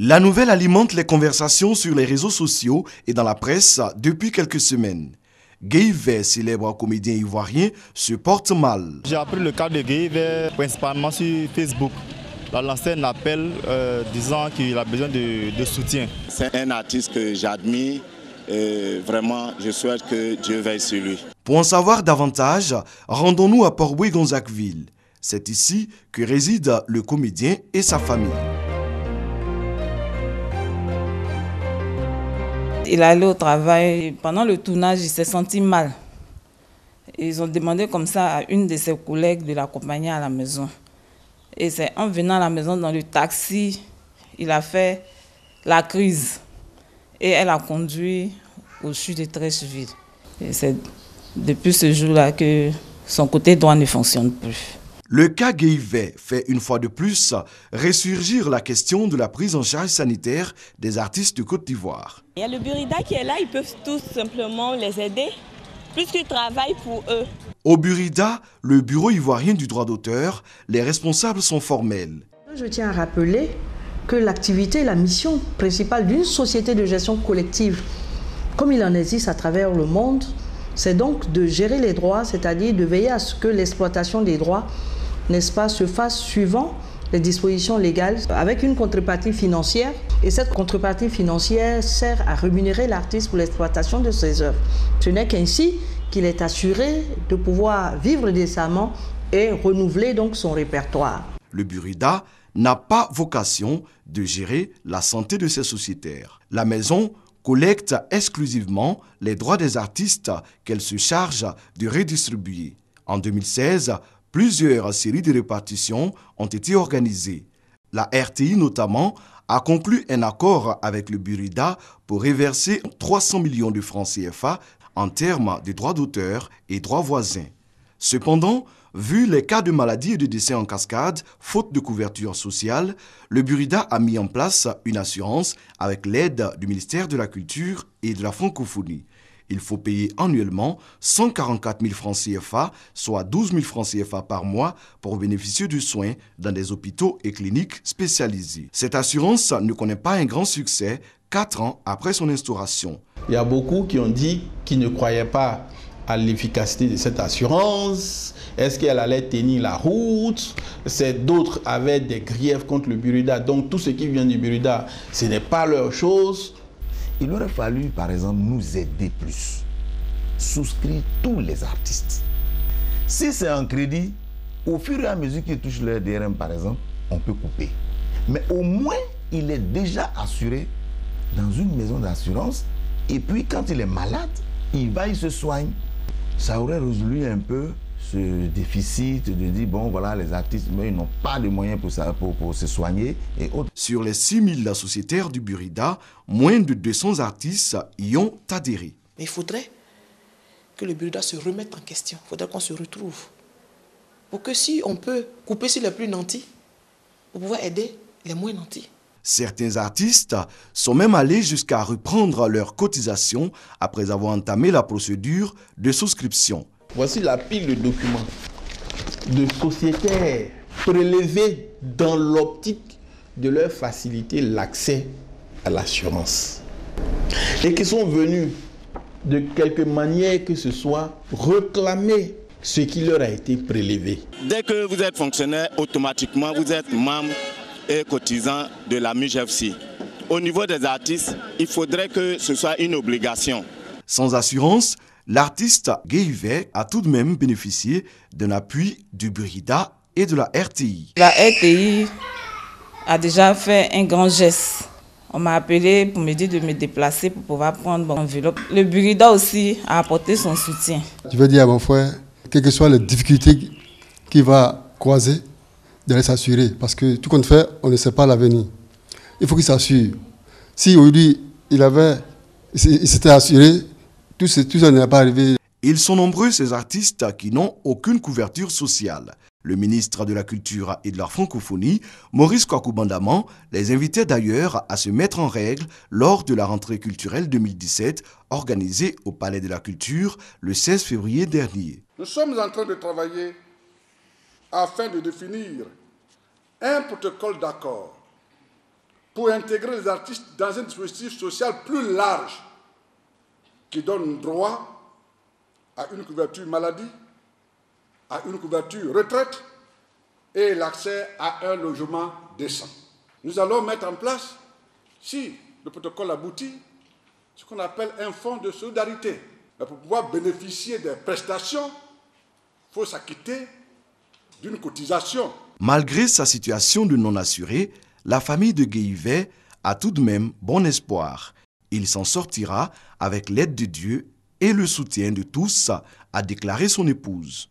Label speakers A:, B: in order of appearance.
A: La nouvelle alimente les conversations sur les réseaux sociaux et dans la presse depuis quelques semaines. Guéhivet, célèbre comédien ivoirien, se porte mal.
B: J'ai appris le cas de Guéhivet principalement sur Facebook. La lancé un appel disant qu'il a besoin de soutien.
C: C'est un artiste que j'admire et vraiment je souhaite que Dieu veille sur lui.
A: Pour en savoir davantage, rendons-nous à Port-Bouët-Gonzagueville. C'est ici que réside le comédien et sa famille.
D: Il allait au travail. Pendant le tournage, il s'est senti mal. Ils ont demandé comme ça à une de ses collègues de l'accompagner à la maison. Et c'est en venant à la maison dans le taxi, il a fait la crise. Et elle a conduit au CHU de Treichville. Et c'est depuis ce jour-là que son côté droit ne fonctionne plus.
A: Le cas Guéhivet fait une fois de plus ressurgir la question de la prise en charge sanitaire des artistes de Côte d'Ivoire.
E: Il y a le Burida qui est là, ils peuvent tous simplement les aider, puisqu'ils travaillent pour eux.
A: Au Burida, le bureau ivoirien du droit d'auteur, les responsables sont formels.
F: Je tiens à rappeler que l'activité et la mission principale d'une société de gestion collective, comme il en existe à travers le monde, c'est donc de gérer les droits, c'est-à-dire de veiller à ce que l'exploitation des droits, n'est-ce pas, se fasse suivant les dispositions légales avec une contrepartie financière. Et cette contrepartie financière sert à rémunérer l'artiste pour l'exploitation de ses œuvres. Ce n'est qu'ainsi qu'il est assuré de pouvoir vivre décemment et renouveler donc son répertoire.
A: Le Burida n'a pas vocation de gérer la santé de ses sociétaires. La maison collecte exclusivement les droits des artistes qu'elle se charge de redistribuer. En 2016, plusieurs séries de répartition ont été organisées. La RTI notamment a conclu un accord avec le Burida pour reverser 300 millions de francs CFA en termes de droits d'auteur et droits voisins. Cependant, vu les cas de maladies et de décès en cascade, faute de couverture sociale, le Burida a mis en place une assurance avec l'aide du ministère de la Culture et de la Francophonie. Il faut payer annuellement 144 000 francs CFA, soit 12 000 francs CFA par mois, pour bénéficier de soins dans des hôpitaux et cliniques spécialisés. Cette assurance ne connaît pas un grand succès 4 ans après son instauration.
G: Il y a beaucoup qui ont dit qu'ils ne croyaient pas à l'efficacité de cette assurance. Est-ce qu'elle allait tenir la route? D'autres avaient des griefs contre le Burida. Donc tout ce qui vient du Burida, ce n'est pas leur chose.
H: Il aurait fallu, par exemple, nous aider plus. Souscrire tous les artistes. Si c'est un crédit, au fur et à mesure qu'ils touchent leur DRM, par exemple, on peut couper. Mais au moins, il est déjà assuré dans une maison d'assurance. Et puis, quand il est malade, il se soigne. Ça aurait résolu un peu ce déficit de dire, bon, voilà, les artistes, mais ils n'ont pas de moyens pour se soigner et autres.
A: Sur les 6 000 sociétaires du Burida, moins de 200 artistes y ont adhéré.
I: Mais il faudrait que le Burida se remette en question. Il faudrait qu'on se retrouve. Pour que si on peut couper sur les plus nantis, pour pouvoir aider les moins nantis.
A: Certains artistes sont même allés jusqu'à reprendre leurs cotisations après avoir entamé la procédure de souscription.
G: Voici la pile de documents de sociétaires prélevés dans l'optique de leur faciliter l'accès à l'assurance. Et qui sont venus de quelque manière que ce soit réclamer ce qui leur a été prélevé.
C: Dès que vous êtes fonctionnaire, automatiquement vous êtes membre et cotisant de la MUJFC. Au niveau des artistes, il faudrait que ce soit une obligation.
A: Sans assurance, l'artiste Guéhivet a tout de même bénéficié d'un appui du Burida et de la RTI.
D: La RTI a déjà fait un grand geste. On m'a appelé pour me dire de me déplacer pour pouvoir prendre mon enveloppe. Le Burida aussi a apporté son soutien.
J: Je veux dire à mon frère, quelles que soient les difficultés qu'il va croiser, de s'assurer. Parce que tout qu'on fait, on ne sait pas l'avenir. Il faut qu'il s'assure. Si aujourd'hui, il s'était assuré, tout ça n'est pas arrivé.
A: Ils sont nombreux ces artistes qui n'ont aucune couverture sociale. Le ministre de la Culture et de la Francophonie, Maurice Kwaku-Bandaman, les invitait d'ailleurs à se mettre en règle lors de la rentrée culturelle 2017 organisée au Palais de la Culture le 16 février dernier.
K: Nous sommes en train de travailler afin de définir un protocole d'accord pour intégrer les artistes dans un dispositif social plus large qui donne droit à une couverture maladie, à une couverture retraite et l'accès à un logement décent. Nous allons mettre en place, si le protocole aboutit, ce qu'on appelle un fonds de solidarité. Mais pour pouvoir bénéficier des prestations, il faut s'acquitter d'une cotisation.
A: Malgré sa situation de non-assuré, la famille de Guéhivet a tout de même bon espoir. Il s'en sortira avec l'aide de Dieu et le soutien de tous, a déclaré son épouse.